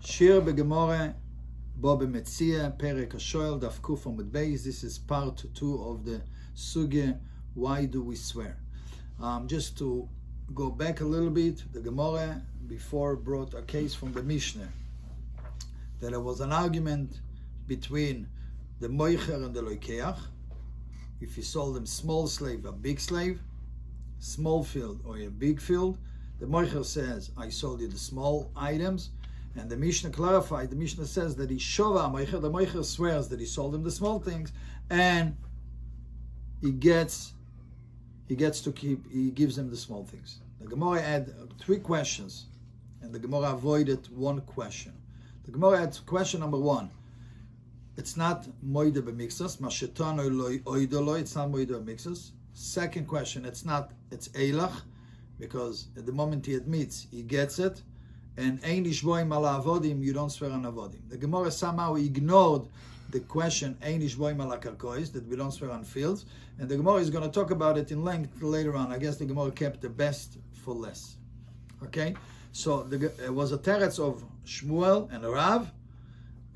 שיר בגמרא בו במציע פרק השואל דף קוף עמוד בייס. This is part 2 of the sugya, why do we swear? Just to go back a little bit, the Gemara before brought a case from the Mishnah that there was an argument between the moicher and the loikeach, if he sold them small slave or big slave, small field or a big field. The moicher says, I sold you the small items, and the Mishnah clarified, the Mishnah says that he shova moicher, the moicher swears that he sold him the small things, and he gets to keep, he gives them the small things. The Gemara had 3 questions, and the Gemara avoided 1 question. The Gemara had question number 1. It's not moide b'mixas, mashetano loy oidolo, it's not moide b'mixas. Second question, it's eilach, because at the moment he admits, he gets it, and Eini shvoim ala avodim, you don't swear on avodim. The Gemara somehow ignored the question Eini shvoim ala karkois, that we don't swear on fields, and the Gemara is going to talk about it in length later on. I guess the Gemara kept the best for less. Okay, so it was a teretz of Shmuel and Rav,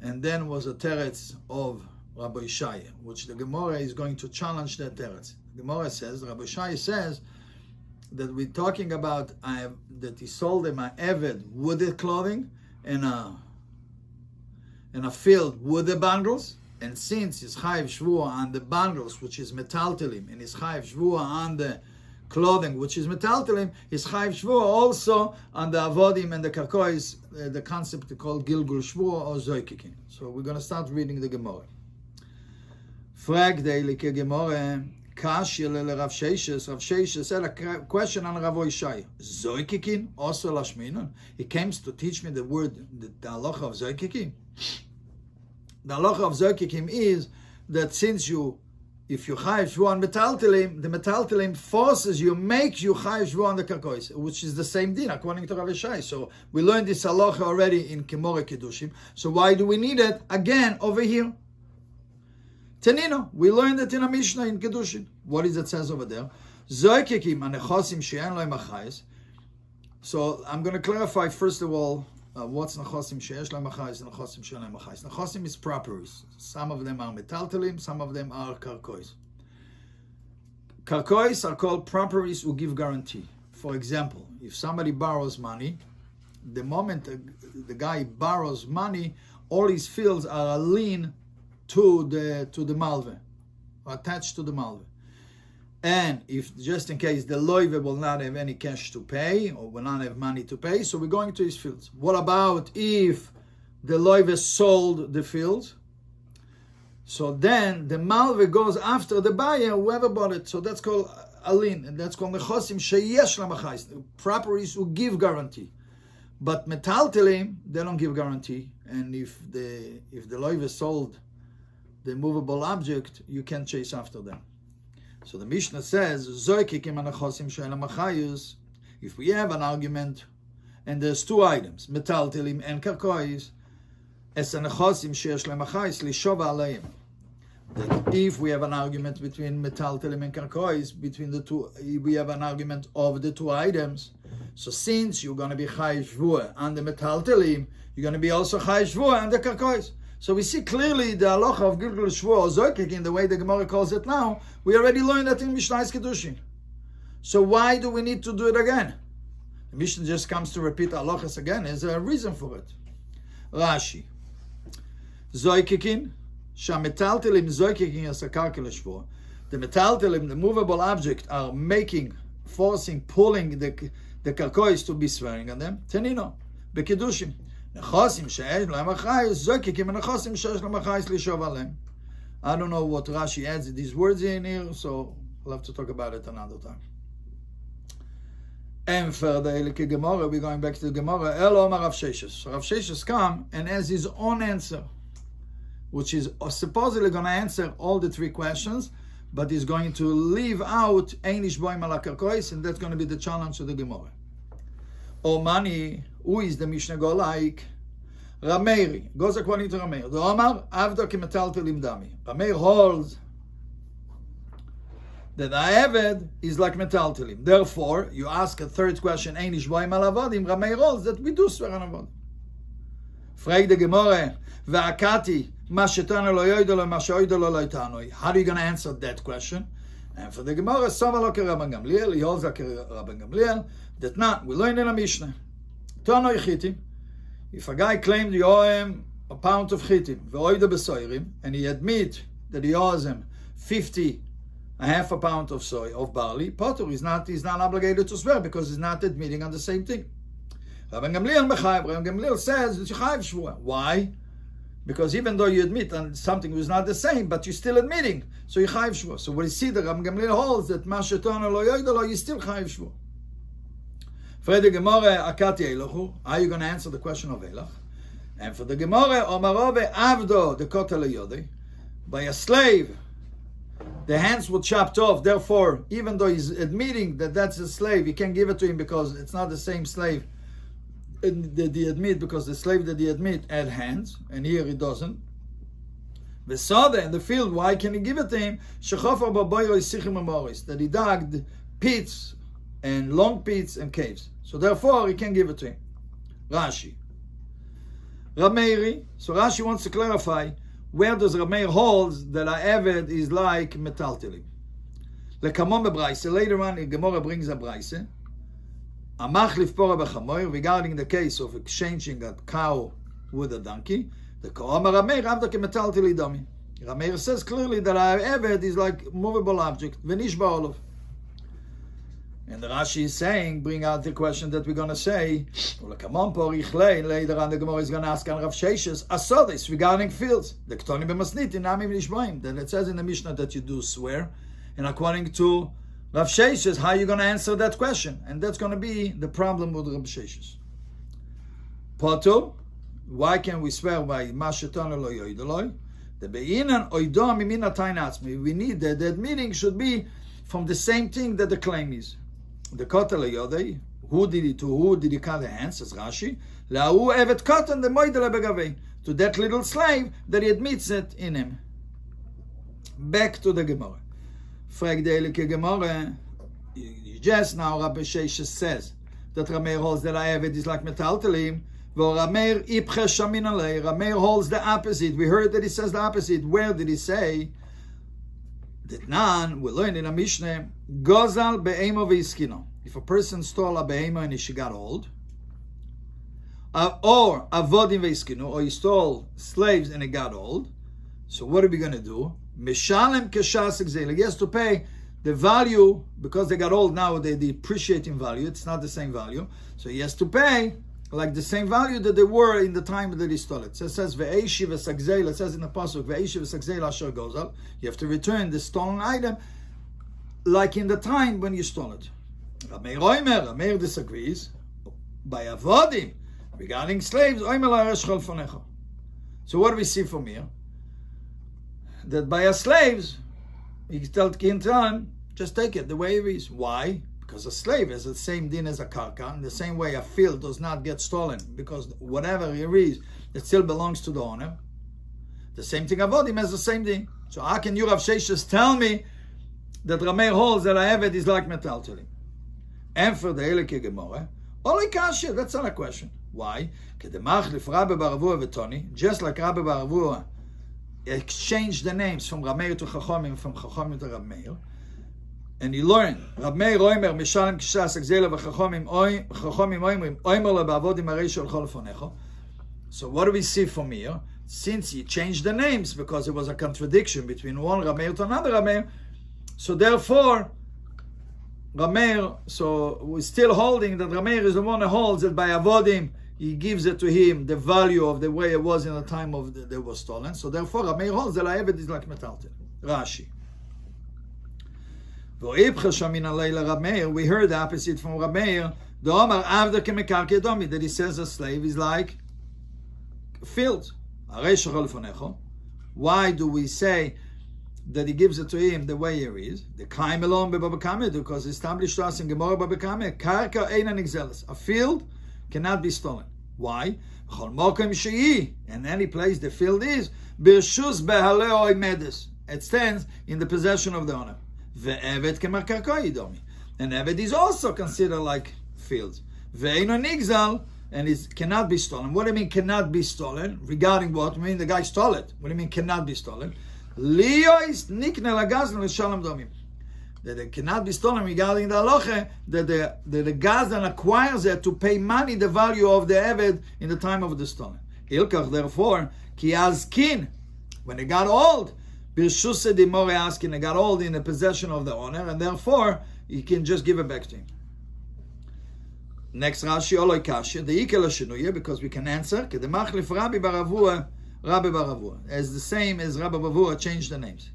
and then was a teretz of Rabbi Shaya, which the Gemara is going to challenge that teretz. The Gemara says, Rabbi Shaya says that we're talking about that he sold him an eved wooded clothing and a field wooded bundles, and since his chayiv shvua on the bundles, which is metaltelim, and his chayiv shvua on the clothing, which is metaltelim, his chayiv shvua also on the avodim and the karkois, the concept called gilgul shvua or zoikikin. So we're going to start reading the Gemara. Frag deilike Gemara. Kashיא Rav Sheshes said a question on Rav Oishai. Zoikikin also lashminon. He came to teach me the word, the halacha of zoikikin. The halacha of zoikikin is that if you chayiv shvu on metaltelim, the metaltelim forces you, makes you chayiv shvu on the karkois, which is the same din according to Rav Oishai. So we learned this halacha already in Kimore Kedushim. So why do we need it again over here? Tenino, we learned it in a Mishnah in Kedushin. What is it says over there? Zoikikim anechosim she'en lo'im achayis. So I'm going to clarify first of all what's nechosim she'esh lo'im achayis and nechosim she'en lo'im achayis. Nechosim is properties. Some of them are metaltelim, some of them are karkois. Karkois are called properties who give guarantee. For example, if somebody borrows money, the moment the guy borrows money, all his fields are a lien to the malve, attached to the malve. And if just in case the loive will not have any cash to pay or will not have money to pay, so we're going to his fields. What about if the loive sold the fields? So then the malve goes after the buyer, whoever bought it. So that's called a lien, and that's called nechosim sheyesh lamachais, properties who give guarantee. But metaltelim, they don't give guarantee. And if the loive sold the movable object, you can't chase after them. So the Mishnah says, if we have an argument and there's 2 items, metaltelim and karkois, that if we have an argument between metaltelim and karkois, between the 2, we have an argument of the 2 items. So since you're going to be chayiv shvua on the metaltelim, you're going to be also chayiv shvua on the karkois. So we see clearly the halacha of gilgul shvua or zoikikin, the way the Gemara calls it now. We already learned that in Mishnah's Kedushin. So why do we need to do it again? The Mishnah just comes to repeat halachas again. There's a reason for it. Rashi. Zoikikin, shametaltelim zoikikin yasakarke l'shvua. The metaltelim, the movable object, are forcing, pulling the karkois to be swearing on them. Tenino, bekedushin. I don't know what Rashi adds these words in here, so we'll have to talk about it another time. And further, we're going back to the Gemara. Rav Sheshes come and has his own answer, which is supposedly going to answer all the 3 questions, but he's going to leave out Eini shvoim ala karkois, and that's going to be the challenge to the Gemara. Mani, who is the Mishnah go like? Rameiri goes according to Rameir. The Omar avda kimetaltelim dami. Rameir holds that the eved is like metaltelim. Therefore, you ask a third question, Eini shvoim ala avodim. Rameir holds that we do swear on avodim. Frag the Gemara, Va'akati, Ma shetana lo yoida lo, ma she'oida lo lo tanoi. How are you going to answer that question? And for the Gemara, Sava lo Rabban Gamliel, he holds like Rabban Gamliel, that not, we learn in a Mishnah. Tanoi chitim. If a guy claimed you owe him a pound of chitim, ve'oida b'soirim, and he admit that he owes him 50, a half a pound of soy, of barley, Potter is not obligated to swear because he's not admitting on the same thing. Rabban Gamliel mechayev. Rabban Gamliel says that you chayev shvua. Why? Because even though you admit on something was not the same, but you're still admitting, so you chayev shvua. So we see that Rabban Gamliel holds that ma shetana lo yoida lo, you still chayev shvua. For the Gemara, akati elochu. How are you going to answer the question of elach? And for the Gemara, omarove avdo the kotel yodei. By a slave, the hands were chopped off. Therefore, even though he's admitting that that's a slave, he can't give it to him because it's not the same slave that he admit, because the slave that he admit had hands, and here he doesn't. The soda in the field, why can he give it to him? That he dug pits and long pits and caves. So therefore, he can give it to him. Rashi. Rameiri. So Rashi wants to clarify, where does Rameir holds that a Eved is like metaltelim? Lekamon bebraise. Later on, the Gemara brings a braise. Amachlif pora bechamoir, regarding the case of exchanging a cow with a donkey. The Koama Rameir avda ke metalteli dami. Rameir says clearly that a Eved is like movable object. Venish ba'olov. And the Rashi is saying, bring out the question that we're going to say, later on the Gemara is going to ask on Rav Sheshes, Asodis, regarding fields. The Ktonim b'masniti, namim nishboim. Then it says in the Mishnah that you do swear. And according to Rav Sheshes, how are you going to answer that question? And that's going to be the problem with Rav Sheshes. Poto, why can we swear by Mashetana lo yoidoloi? The Be'inan oido mimina tain atzmi. We need that the admitting should be from the same thing that the claim is. The kotel yodei, who did he cut the hands? Says Rashi, la'u evet koten the moidele begavei, to that little slave that he admits it in him. Back to the Gemara. Frag the Elike Gemara. Just now Rabbi Sheshes says that Rameir holds that evet is like metaltelim. Rameir ipche shamin alei. Rameir holds the opposite. We heard that he says the opposite. Where did he say? That nan, we learn in a Mishnah, Gozal be'emo v'iskino. If a person stole a be'emo and she got old, or avodim v'iskino, or he stole slaves and he got old, so what are we going to do? Meshalem keshas exel. He has to pay the value, because they got old now, they depreciate in value, it's not the same value, so he has to pay like the same value that they were in the time that he stole it. So it says ve'eishi v'sagzeil. It says in the pasuk ve'eishi v'sagzeil asher gozal. You have to return the stolen item like in the time when you stole it. Rameir disagrees. By avodim, regarding slaves, oimer la'aresh chalfonecha. So what do we see from here? That by a slaves, he tells Kintan, just take it the way it is. Why? Because a slave has the same din as a karka. In the same way, a field does not get stolen, because whatever it is, it still belongs to the owner. The same thing avodim has the same din. So how can you, Rav Sheshes, tell me that Rameir holds that I have it is like metaltelim? And for the Elike Gemara, only kashya, that's not a question. Why? Just like Rabbi Baravua exchanged the names from Rameir to Chachomim, from Chachomim to Rameir. And he learned, Rameir oimer mishalem kishas exela v'chachomim oimrim oimer lebavodim arei shel chol fonecho. So what do we see from here? Since he changed the names because it was a contradiction between one Rameir to another Rameir, so therefore Rameir, so we're still holding that Rameir is the one who holds that by avodim he gives it to him the value of the way it was in the time of that was stolen. So therefore Rameir holds that Eved is like metaltel. Rashi. We heard the opposite from Rameir, that he says a slave is like a field. Why do we say that he gives it to him the way he is? The Kaim alone because established to us in Gemara Baba Kame, Karka Eina Nigzeles. A field cannot be stolen. Why? And any place the field is, it stands in the possession of the owner. And Eved is also considered like fields. And and it cannot be stolen. What do you mean cannot be stolen? Regarding what? I mean the guy stole it. What do you mean cannot be stolen? Liois nikne lagazan l'shalom domim. That it cannot be stolen regarding the halacha that the gazan acquires it to pay money, the value of the eved in the time of the stolen. Ilkach, therefore, ki azkin, when it got old, birshuse dimore askin, it got old in the possession of the owner, and therefore you can just give it back to him. Next Rashi, Oloi Kashya, the Ikel Shenuye, because we can answer, Kedemachlif Rabbi Baravua, Rabbi Baravua, as the same as Rabbi Baravua changed the names.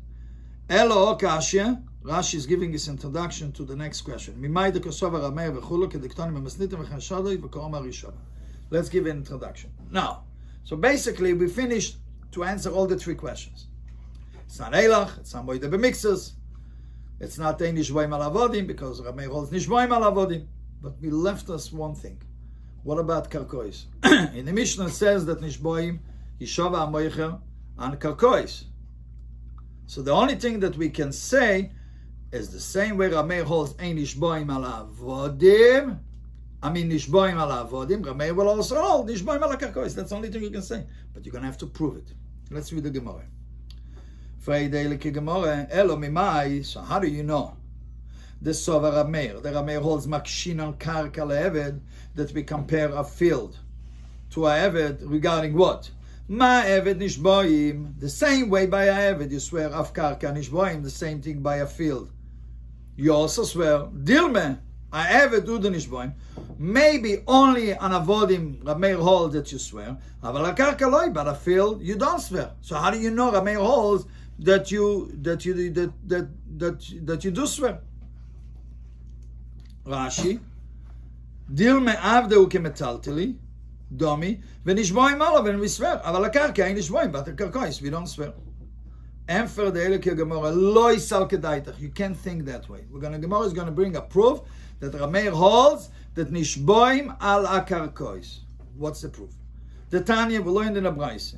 Elo Kashya, Rashi is giving his introduction to the next question. Mimai de Kosova Rameir v'chulu, kediktonim v'masnitim v'chanshadoi v'korma rishava. Let's give an introduction. Now, so basically we finished to answer all the three questions. It's not Eilach, it's not Moide b'mixes, it's not Nishboim al avodim, because Rameir holds Nishboim al avodim. But we left us one thing. What about karkois? In the Mishnah it says that Nishboim, Yishova Amoicher, and karkois. So the only thing that we can say is the same way Rameir holds Ein Nishboim al avodim. Nishboim al avodim. Rameir will also hold Nishboim al karkois. That's the only thing you can say. But you're going to have to prove it. Let's read the Gemara. So how do you know? The Sovar Rameir. The Rameir holds Makshin al Karka le'eved, that we compare a field to a eved regarding what? Ma eved nishboim. The same way by a eved you swear af karka nishboim. The same thing by a field. You also swear dilme a eved uda nishboim. Maybe only an avodim Rameir holds that you swear. Aval a karka loy, but a field you don't swear. So how do you know Rameir holds that you do swear? Rashi, Dilme avdeu kemetalteli, domi, v'nishboim alav, and we swear. Aval akarka ein nishboim, but the karkois we don't swear. Emfer de elike Gemara loy sal kedaitach. You can't think that way. Gemara is going to bring a proof that Rameir holds that nishboim al akarkois. What's the proof? The Tanya we learned in a brayse.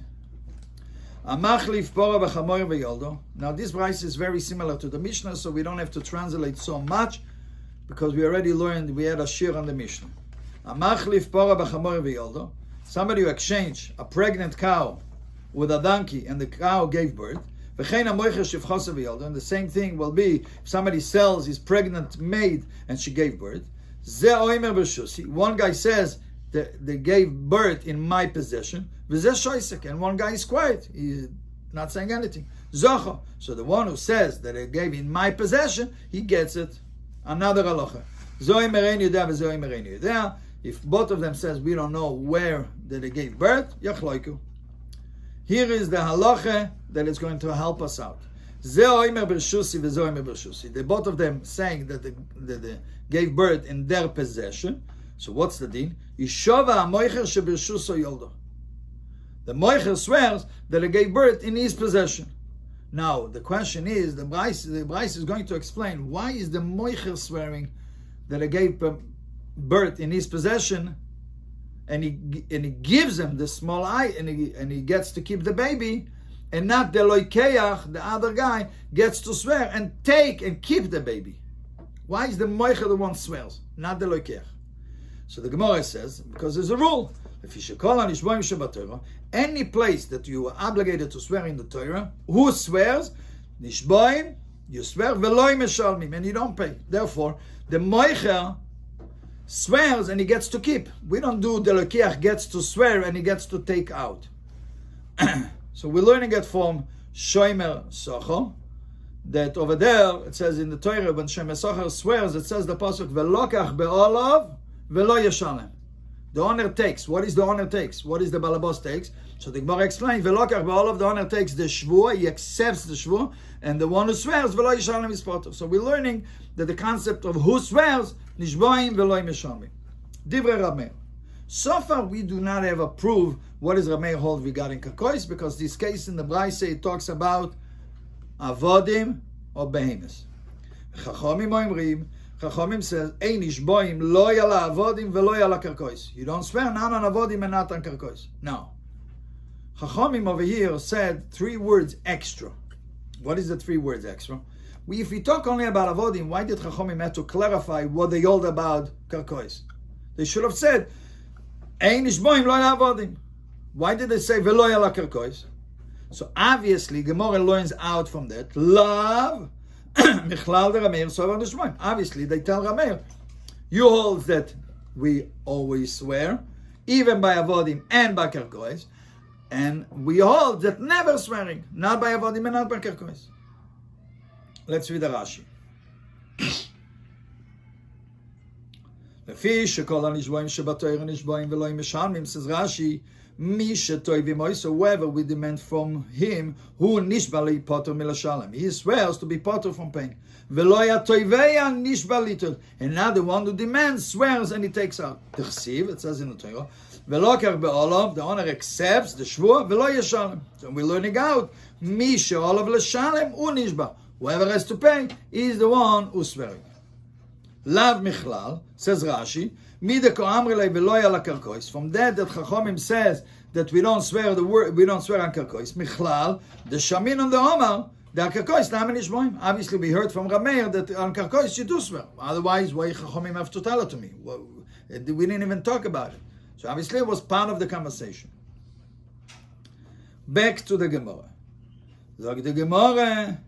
Amachlif pora v'chamoir v'yoldo. Now this brayse is very similar to the Mishnah, so we don't have to translate so much, because we already learned, we had a shir on the Mishnah. Amachlif pora b'chamor v'yoldo. Somebody who exchanged a pregnant cow with a donkey, and the cow gave birth. V'chein amoicher shivchosa v'yoldo. And the same thing will be if somebody sells his pregnant maid and she gave birth. Ze oimer b'shusi. One guy says that they gave birth in my possession. V'ze shoisek. And one guy is quiet. He's not saying anything. Zocho. So the one who says that they gave in my possession, he gets it. Another halacha. Iini יודע. If both of them says we don't know where that they gave birth, yachloiku. Here is the halacha that is going to help us out. They both of them saying that they gave birth in their possession. So what's the din? Yishova amoicher sheb'rshuso yoldo. The moicher swears that they gave birth in his possession. Now, the question is, the Bryce is going to explain, why is the moicher swearing that he gave birth in his possession, and he gives him the small eye, and he gets to keep the baby, and not the loikeach, the other guy, gets to swear and take and keep the baby? Why is the moicher the one swears, not the loikeach? So the Gemara says, because there's a rule. Any place that you are obligated to swear in the Torah, who swears? Nishboim, you swear, veloi meshalmim, and you don't pay. Therefore, the moicher swears and he gets to keep. We don't do the lokiach gets to swear and he gets to take out. So we're learning it from Shomer Socho, that over there, it says in the Torah, when Shomer Socho swears, it says the pasuk, velokach be'olav, velo yeshalem. The owner takes. What is the owner takes? What is the balabos takes? So the Gemara explains, Velokach b'olav, the owner takes the shvua, he accepts the shvua, and the one who swears, velo yishalem is part of. So we're learning that the concept of who swears, nishboim velo yishalem. Divrei Rameir. So far we do not have a proof what is Rameir hold regarding karkois, because this case in the Braise it talks about avodim or behemoths. Chachomim oimrim, Chachomim says, Ein nishboim lo yala avodim velo yala karkois. You don't swear not on avodim and not on karkois. Now, Chachomim over here said 3 words extra. What is the 3 words extra? If we talk only about avodim, why did Chachomim have to clarify what they hold about karkois? They should have said, Ein nishboim lo avodim. Why did they say velo ala karkois? So obviously, Gemara learns out from that. Love, michlal de Rameir sover nishboim. Obviously, they tell Rameir, you hold that we always swear, even by avodim and by karkois, and we hold that never swearing, not by avodim and not by karkois. Let's read the Rashi. לפי שכל הנשבועים שבתורה נשבועים ולא הם משלמים, says Rashi, מי שטויבים ois, whoever we demand from him, הוא נשבע להיפטר מלשלם. He swears to be potter from paying. ולא היה טויביה נשבע ליטל. And now the one who demands swears and he takes out. תכסיב, it says in the Torah, ולא כך בעולב, the owner accepts the שבוע ולא ישלם. So we're learning out, מי שעולב לשלם, הוא נשבע. Whoever has to pay is the one who's swearing. Lav Michlal, says Rashi, Mideko Amrele Veloy ala Karkois. From that Chachomim says that we don't swear the word, we don't swear on Karkois. Michlal, the Shamin and the Omar, the Karkois Namen Ishboim. Obviously, we heard from Rameir that on Karkois you do swear. Otherwise, why Chachomim have to tell it to me? We didn't even talk about it. So obviously, it was part of the conversation. Back to the Gemara. Zog the Gemara.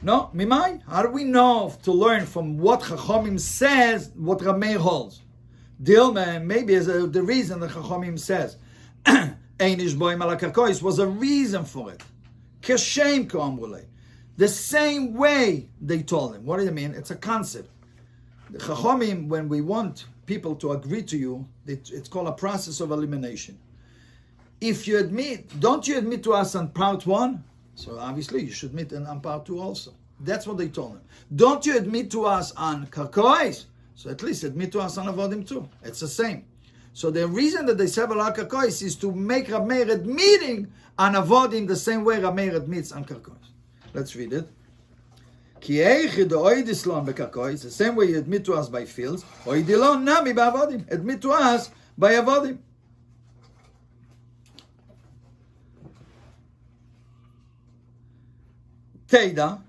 No, Mimai? How do we know to learn from what Chachomim says, what Rameir holds? Dilma, maybe is the reason that Chachomim says, Einish boim ala karkois was a reason for it. Keshem ko'amrulei. The same way they told him. What do you mean? It's a concept. The Chachomim, when we want people to agree to you, it's called a process of elimination. If you admit, don't you admit to us on part 1? So obviously you should admit on part 2 also. That's what they told him. Don't you admit to us on karkois? So at least admit to us on avodim too. It's the same. So the reason that they say ala karkois is to make Rameir admitting on avodim the same way Rameir admits on karkois. Let's read it. Ki eichid oidislan bekarkois, the same way you admit to us by fields, oidilon nami ba'avodim. Admit to us by avodim. Teda.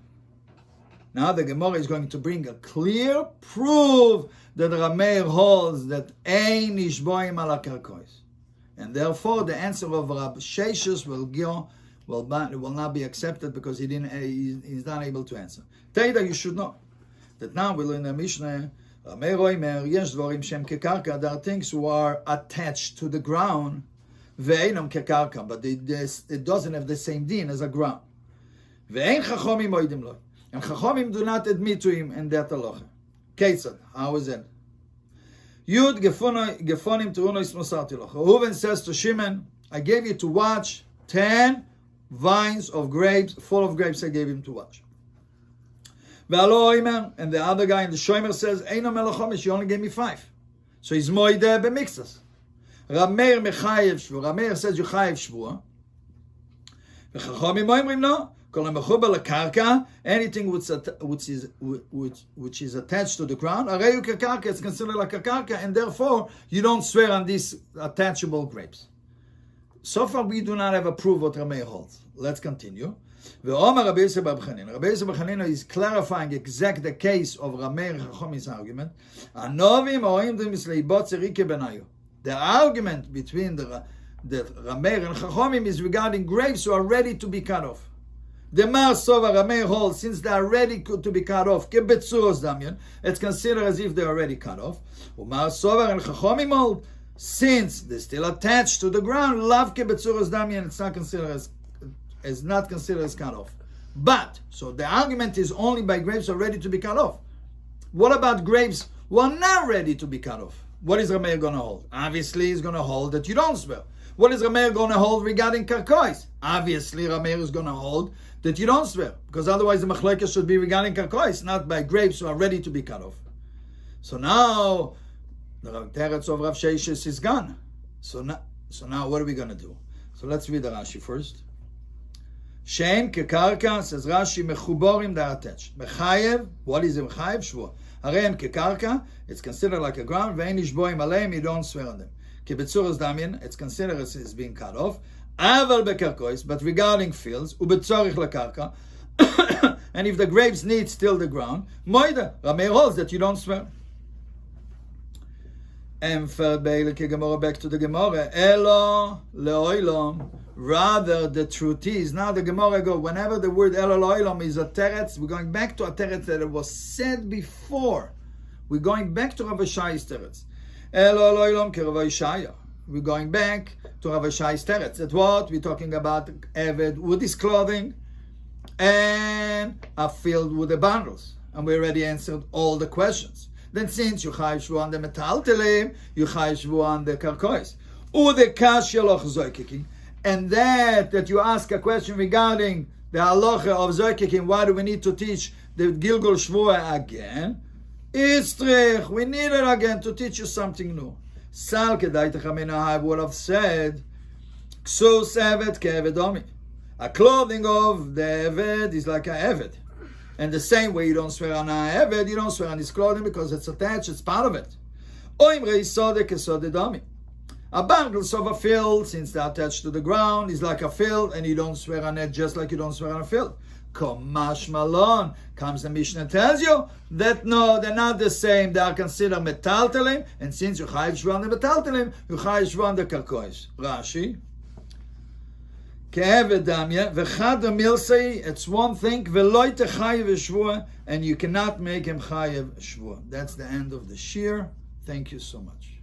Now the Gemara is going to bring a clear proof that Rameir holds that ein nishboim ala karkois, and therefore the answer of Rabbi Sheshus will not be accepted because he's not able to answer. Teda, you should know that now we learn the Mishnah. Rameir Omer yesh dvorim shem kekarka. There are things who are attached to the ground, ve'einam kekarka, but it doesn't have the same din as a ground. Ve'ein chachomim oidim lo. And chachomim do not admit to him in that halacha. Ketzad, how is it? Yud gefonim terunos mosarti locha. Reuven says to Shimon, I gave you to watch 10 vines of grapes, full of grapes I gave him to watch. Ve'alo oimer, and the other guy in the shomer says, Eino melachomish, you only gave me 5. So he's moideh b'mixtas. Rameir mechayev shvua. Rameir says you chayev shvua. V'chachomim oimrim no. Anything which is attached to the ground, it's considered like a karka, and therefore you don't swear on these attachable grapes. So far, we do not have a proof what Rameir holds. Let's continue. Rabbi Pinchas is clarifying exact the case of Rameir Chachomim's argument. The argument between the Rameir and Chachomim is regarding grapes who are ready to be cut off. The Mar Sova Rameir holds, since they are ready to be cut off, it's considered as if they are already cut off. Umar Sova and Chachomim hold, since they're still attached to the ground, lav kebetzuros damian, it's not considered as cut off. But so the argument is only by grapes who are ready to be cut off. What about grapes who are not ready to be cut off? What is Rameir going to hold? Obviously, he's going to hold that you don't swear. What is Rameir going to hold regarding karkois? Obviously, Rameir is going to hold that you don't swear, because otherwise the machlekes should be regarding karkois, not by grapes who are ready to be cut off. So now the teretz of Rav Sheshus is gone. So now what are we going to do? So let's read the Rashi first. Shem kekarka, says Rashi, mechuborim, they are attached. Mechayev, what is a mechayev? Shvua. Hareim kekarka, it's considered like a ground. Ve'en ishboim aleim, you don't swear on them. Kebetzuros damian, it's considered as being cut off. Aval bekarkois, but regarding fields, ubetzorich lekarka, and if the grapes need still the ground, moida, Rameir holds that you don't swear. Emfer Beileke Gemara, back to the Gemara. Elo leoilom. Rather, the truth is, now the Gemara go, whenever the word Elo leoilom is a teretz, we're going back to a teretz that it was said before. We're going back to Rav Shai's teretz. Elo leoilom ke Rav Shaya. We're going back to Rav Shai's teretz. That's what we're talking about. Eved with his clothing and a field with the bundles. And we already answered all the questions. Then since you chayiv shvu on the metaltelim, you chayiv shvu on the karkois. Ude kashya loch zoykikim. And that you ask a question regarding the halacha of zoykikim, why do we need to teach the Gilgul Shvua again? Istrich, we need it again to teach you something new. Sal kedaitach min I would have said, ksus evet ke'evedomi. A clothing of the eved is like a eved. And the same way you don't swear on a eved, you don't swear on his clothing because it's attached, it's part of it. A bundles of a field, since they're attached to the ground, is like a field, and you don't swear on it just like you don't swear on a field. Komash malon comes the Mishnah tells you that no, they're not the same. They are considered metaltelim, and since you chayiv shvu on the metaltelim, you chayiv shvu on the karkois. Rashi. It's one thing, and you cannot make him chayiv shvua. That's the end of the shiur. Thank you so much.